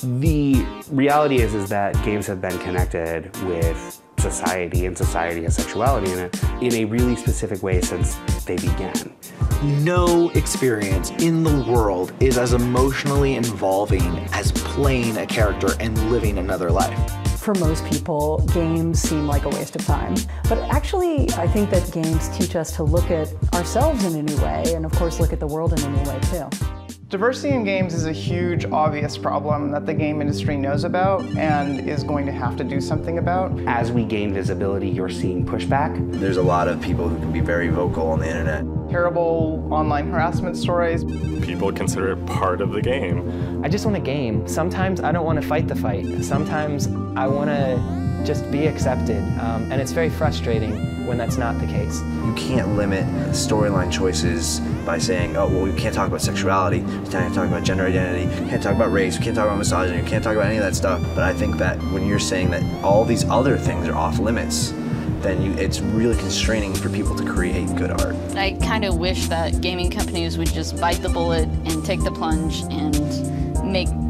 The reality is that games have been connected with society, and society has sexuality in a really specific way since they began. No experience in the world is as emotionally involving as playing a character and living another life. For most people, games seem like a waste of time. But actually, I think that games teach us to look at ourselves in a new way, and of course look at the world in a new way too. Diversity in games is a huge, obvious problem that the game industry knows about and is going to have to do something about. As we gain visibility, you're seeing pushback. There's a lot of people who can be very vocal on the internet. Terrible online harassment stories. People consider it part of the game. I just want a game. Sometimes I don't want to fight the fight. Sometimes I want to just be accepted, and it's very frustrating when that's not the case. You can't limit storyline choices by saying, oh, well, we can't talk about sexuality, we can't talk about gender identity, we can't talk about race, we can't talk about misogyny, we can't talk about any of that stuff. But I think that when you're saying that all these other things are off limits, then it's really constraining for people to create good art. I kind of wish that gaming companies would just bite the bullet and take the plunge and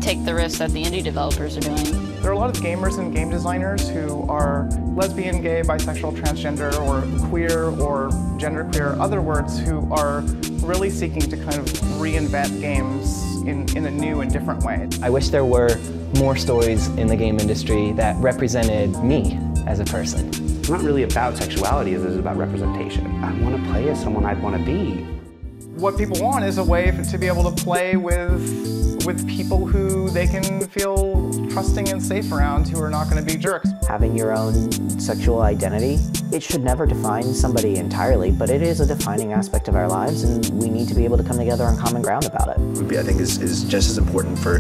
take the risks that the indie developers are doing. There are a lot of gamers and game designers who are lesbian, gay, bisexual, transgender, or queer, or genderqueer, other words, who are really seeking to kind of reinvent games in a new and different way. I wish there were more stories in the game industry that represented me as a person. It's not really about sexuality, it's about representation. I want to play as someone I'd want to be. What people want is a way to be able to play with people who they can feel trusting and safe around, who are not going to be jerks. Having your own sexual identity, it should never define somebody entirely, but it is a defining aspect of our lives, and we need to be able to come together on common ground about it. I think is just as important for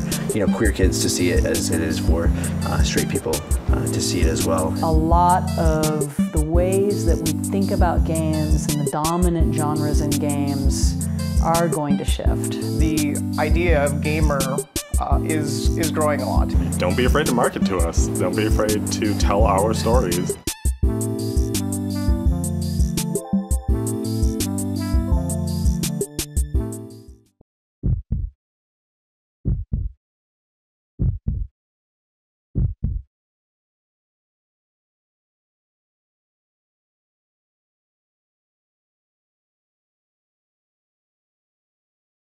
queer kids to see it as it is for straight people to see it as well. A lot of the ways that we think about games and the dominant genres in games are going to shift. The idea of gamer is growing a lot. Don't be afraid to market to us. Don't be afraid to tell our stories.